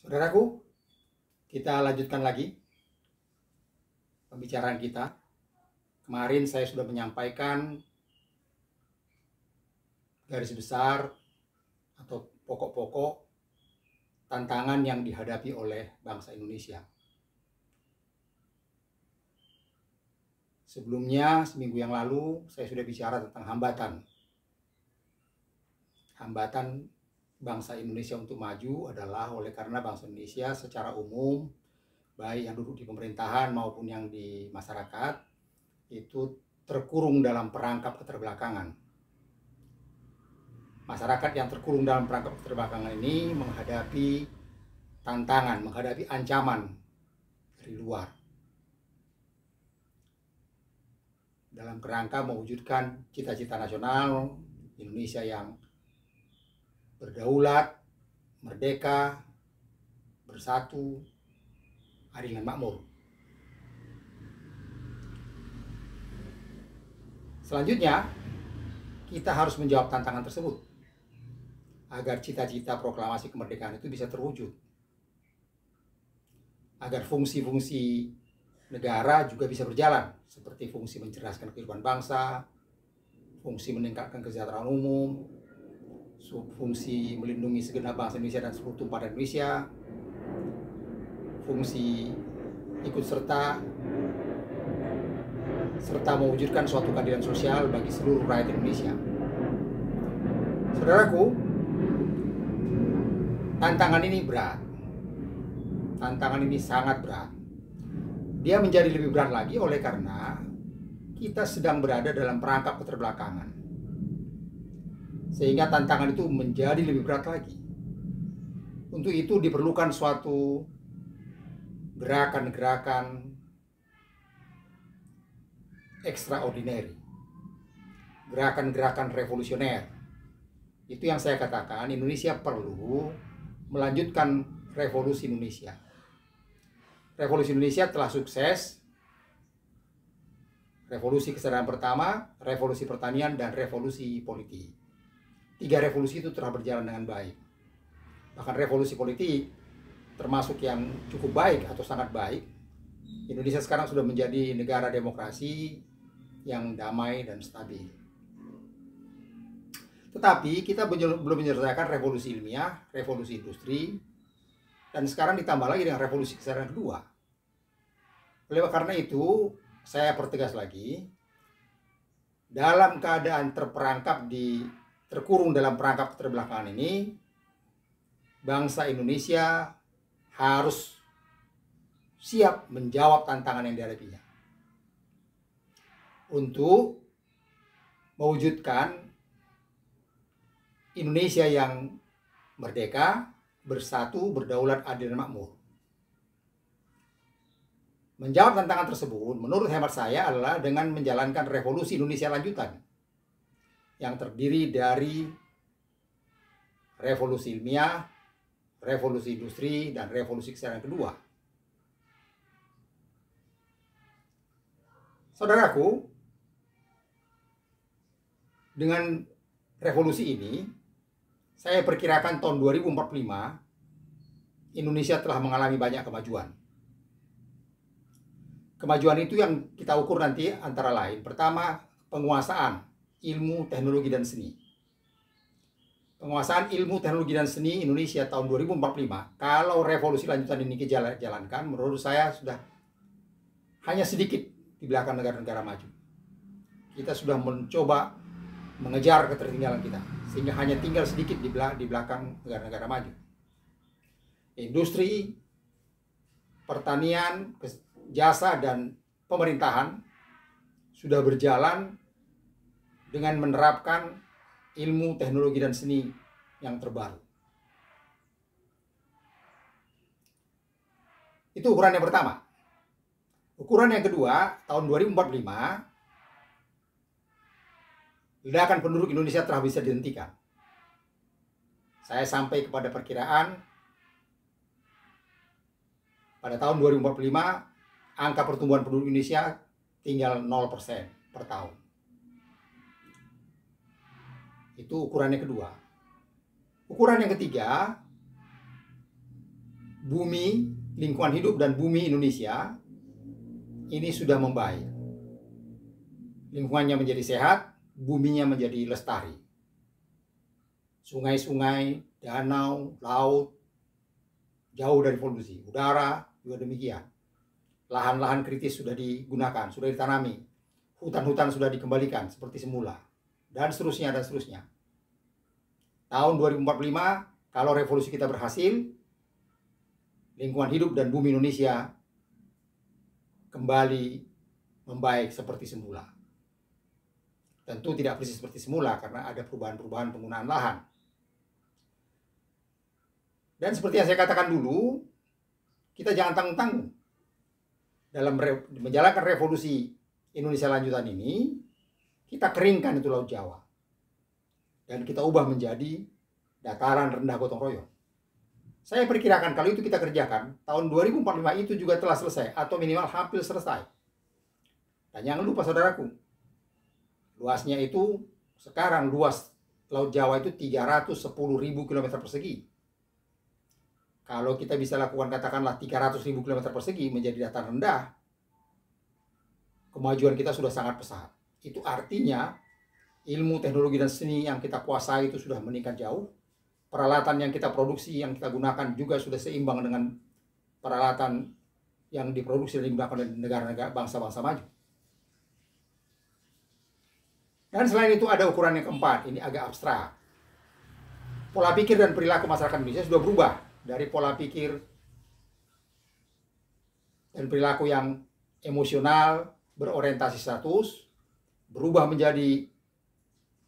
Saudaraku, kita lanjutkan lagi pembicaraan kita. Kemarin saya sudah menyampaikan garis besar atau pokok-pokok tantangan yang dihadapi oleh bangsa Indonesia. Sebelumnya, seminggu yang lalu, saya sudah bicara tentang hambatan. Hambatan bangsa Indonesia untuk maju adalah oleh karena bangsa Indonesia secara umum, baik yang duduk di pemerintahan maupun yang di masyarakat, itu terkurung dalam perangkap keterbelakangan. Masyarakat yang terkurung dalam perangkap keterbelakangan ini menghadapi tantangan, menghadapi ancaman dari luar. Dalam kerangka mewujudkan cita-cita nasional Indonesia yang berdaulat, merdeka, bersatu, adil dan makmur. Selanjutnya, kita harus menjawab tantangan tersebut agar cita-cita proklamasi kemerdekaan itu bisa terwujud. Agar fungsi-fungsi negara juga bisa berjalan, seperti fungsi mencerdaskan kehidupan bangsa, fungsi meningkatkan kesejahteraan umum, fungsi melindungi segenap bangsa Indonesia dan seluruh tumpah Indonesia, fungsi ikut serta mewujudkan suatu keadilan sosial bagi seluruh rakyat Indonesia. Saudaraku, tantangan ini berat. Tantangan ini sangat berat. Dia menjadi lebih berat lagi oleh karena kita sedang berada dalam perangkap keterbelakangan. Sehingga tantangan itu menjadi lebih berat lagi. Untuk itu diperlukan suatu gerakan-gerakan extraordinary, gerakan-gerakan revolusioner. Itu yang saya katakan, Indonesia perlu melanjutkan revolusi Indonesia. Revolusi Indonesia telah sukses. Revolusi kesadaran pertama, revolusi pertanian, dan revolusi politik. 3 revolusi itu telah berjalan dengan baik. Bahkan revolusi politik termasuk yang cukup baik atau sangat baik. Indonesia sekarang sudah menjadi negara demokrasi yang damai dan stabil. Tetapi kita belum menyelesaikan revolusi ilmiah, revolusi industri, dan sekarang ditambah lagi dengan revolusi kesadaran kedua. Oleh karena itu, saya pertegas lagi, dalam keadaan terkurung dalam perangkap keterbelakangan ini, bangsa Indonesia harus siap menjawab tantangan yang dihadapinya untuk mewujudkan Indonesia yang merdeka, bersatu, berdaulat, adil, dan makmur. Menjawab tantangan tersebut, menurut hemat saya, adalah dengan menjalankan revolusi Indonesia lanjutan yang terdiri dari revolusi ilmiah, revolusi industri, dan revolusi kesadaran kedua. Saudaraku, dengan revolusi ini, saya perkirakan tahun 2045 Indonesia telah mengalami banyak kemajuan. Kemajuan itu yang kita ukur nanti antara lain, pertama, penguasaan ilmu, teknologi, dan seni. Penguasaan ilmu, teknologi, dan seni Indonesia tahun 2045, kalau revolusi lanjutan ini dijalankan, menurut saya sudah hanya sedikit di belakang negara-negara maju. Kita sudah mencoba mengejar ketertinggalan kita, sehingga hanya tinggal sedikit di belakang negara-negara maju. Industri, pertanian, jasa, dan pemerintahan sudah berjalan dengan menerapkan ilmu, teknologi, dan seni yang terbaru. Itu ukuran yang pertama. Ukuran yang kedua, tahun 2045, ledakan penduduk Indonesia telah bisa dihentikan. Saya sampai kepada perkiraan pada tahun 2045 angka pertumbuhan penduduk Indonesia tinggal 0% per tahun. Itu ukuran yang kedua. Ukuran yang ketiga, bumi, lingkungan hidup dan bumi Indonesia ini sudah membaik. Lingkungannya menjadi sehat, buminya menjadi lestari. Sungai-sungai, danau, laut, jauh dari polusi. Udara juga demikian. Lahan-lahan kritis sudah digunakan, sudah ditanami. Hutan-hutan sudah dikembalikan seperti semula. Dan seterusnya, dan seterusnya. Tahun 2045, kalau revolusi kita berhasil, lingkungan hidup dan bumi Indonesia kembali membaik seperti semula. Tentu tidak persis seperti semula karena ada perubahan-perubahan penggunaan lahan. Dan seperti yang saya katakan dulu, kita jangan tanggung-tanggung. Dalam menjalankan revolusi Indonesia lanjutan ini, kita keringkan itu Laut Jawa. Dan kita ubah menjadi dataran rendah gotong royong. Saya perkirakan kalau itu kita kerjakan, tahun 2045 itu juga telah selesai atau minimal hampir selesai. Dan jangan lupa saudaraku, luasnya itu sekarang luas Laut Jawa itu 310.000 km persegi. Kalau kita bisa lakukan katakanlah 300.000 km persegi menjadi dataran rendah, kemajuan kita sudah sangat pesat. Itu artinya ilmu, teknologi, dan seni yang kita kuasai itu sudah meningkat jauh. Peralatan yang kita produksi, yang kita gunakan juga sudah seimbang dengan peralatan yang diproduksi dan digunakan oleh negara-negara bangsa-bangsa maju. Dan selain itu ada ukuran yang keempat, ini agak abstrak. Pola pikir dan perilaku masyarakat Indonesia sudah berubah dari pola pikir dan perilaku yang emosional, berorientasi status, berubah menjadi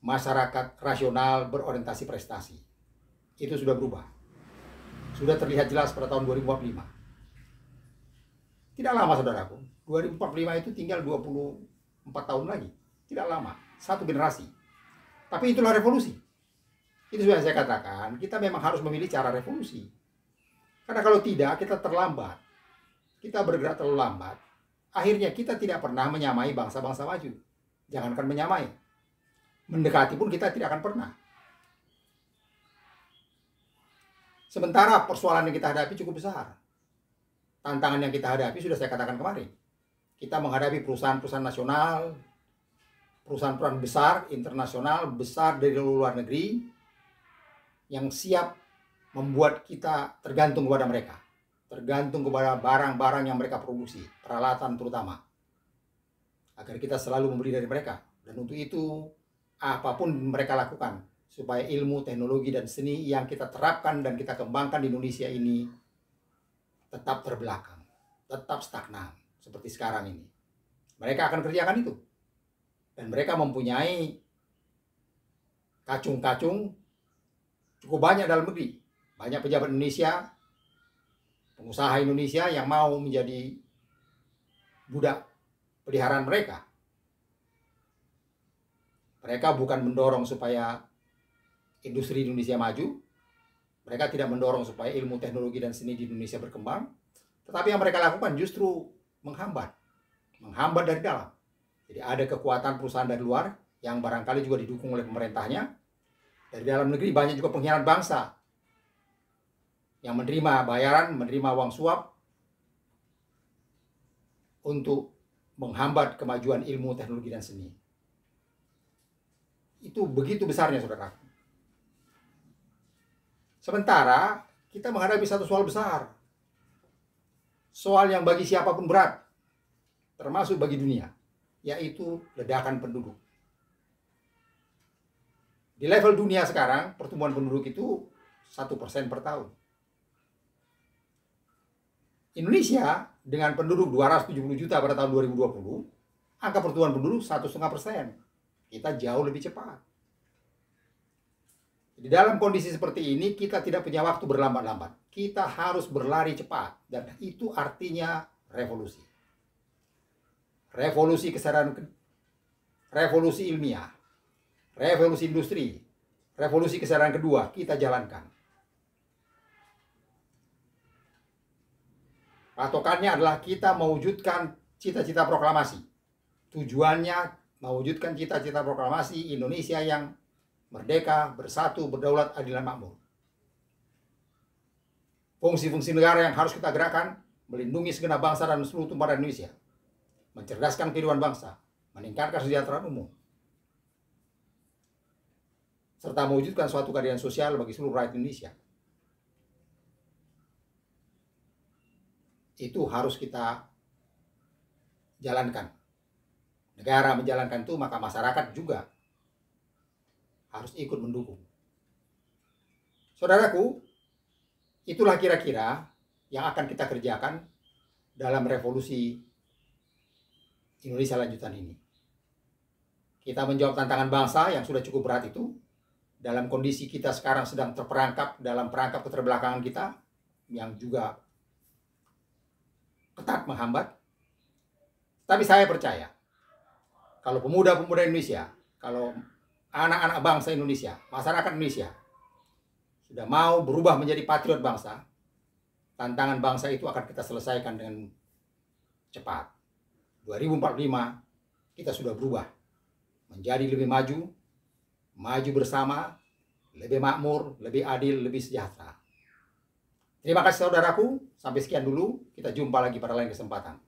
masyarakat rasional, berorientasi prestasi. Itu sudah berubah. Sudah terlihat jelas pada tahun 2045. Tidak lama saudaraku, 2045 itu tinggal 24 tahun lagi. Tidak lama, satu generasi. Tapi itulah revolusi. Itu sudah saya katakan, kita memang harus memilih cara revolusi. Karena kalau tidak, kita terlambat. Kita bergerak terlalu lambat. Akhirnya kita tidak pernah menyamai bangsa-bangsa maju. Jangankan menyamai. Mendekati pun kita tidak akan pernah. Sementara persoalan yang kita hadapi cukup besar. Tantangan yang kita hadapi sudah saya katakan kemarin. Kita menghadapi perusahaan-perusahaan nasional, perusahaan-perusahaan besar, internasional, besar dari luar negeri, yang siap membuat kita tergantung kepada mereka. Tergantung kepada barang-barang yang mereka produksi, peralatan terutama. Agar kita selalu membeli dari mereka. Dan untuk itu, apapun mereka lakukan, supaya ilmu, teknologi, dan seni yang kita terapkan dan kita kembangkan di Indonesia ini tetap terbelakang, tetap stagnan, seperti sekarang ini. Mereka akan kerjakan itu. Dan mereka mempunyai kacung-kacung cukup banyak dalam negeri. Banyak pejabat Indonesia, pengusaha Indonesia yang mau menjadi budak peliharaan mereka. Mereka bukan mendorong supaya industri Indonesia maju. Mereka tidak mendorong supaya ilmu, teknologi, dan seni di Indonesia berkembang. Tetapi yang mereka lakukan justru menghambat. Menghambat dari dalam. Jadi ada kekuatan perusahaan dari luar yang barangkali juga didukung oleh pemerintahnya. Dari dalam negeri banyak juga pengkhianat bangsa yang menerima bayaran, menerima uang suap untuk menghambat kemajuan ilmu, teknologi, dan seni. Itu begitu besarnya, saudara. Sementara kita menghadapi satu soal besar. Soal yang bagi siapapun berat, termasuk bagi dunia, yaitu ledakan penduduk. Di level dunia sekarang, pertumbuhan penduduk itu 1% per tahun. Indonesia dengan penduduk 270 juta pada tahun 2020, angka pertumbuhan penduduk 1,5%. Kita jauh lebih cepat. Di dalam kondisi seperti ini, kita tidak punya waktu berlambat-lambat. Kita harus berlari cepat. Dan itu artinya revolusi. Revolusi kesadaran, revolusi ilmiah, revolusi industri, revolusi kesadaran kedua kita jalankan. Patokannya adalah kita mewujudkan cita-cita proklamasi. Tujuannya mewujudkan cita-cita proklamasi Indonesia yang merdeka, bersatu, berdaulat, adil, dan makmur. fungsi-fungsi negara yang harus kita gerakkan, melindungi segenap bangsa dan seluruh tumpah Indonesia, mencerdaskan kehidupan bangsa, meningkatkan kesejahteraan umum, serta mewujudkan suatu keadilan sosial bagi seluruh rakyat Indonesia. Itu harus kita jalankan. Negara menjalankan itu, maka masyarakat juga harus ikut mendukung. Saudaraku, itulah kira-kira yang akan kita kerjakan dalam revolusi Indonesia lanjutan ini. Kita menjawab tantangan bangsa yang sudah cukup berat itu, dalam kondisi kita sekarang sedang terperangkap dalam perangkap keterbelakangan kita, yang juga ketat menghambat. Tapi saya percaya, kalau pemuda-pemuda Indonesia, kalau anak-anak bangsa Indonesia, masyarakat Indonesia, sudah mau berubah menjadi patriot bangsa, tantangan bangsa itu akan kita selesaikan dengan cepat. 2045 kita sudah berubah menjadi lebih maju, maju bersama, lebih makmur, lebih adil, lebih sejahtera. Terima kasih saudaraku, sampai sekian dulu, kita jumpa lagi pada lain kesempatan.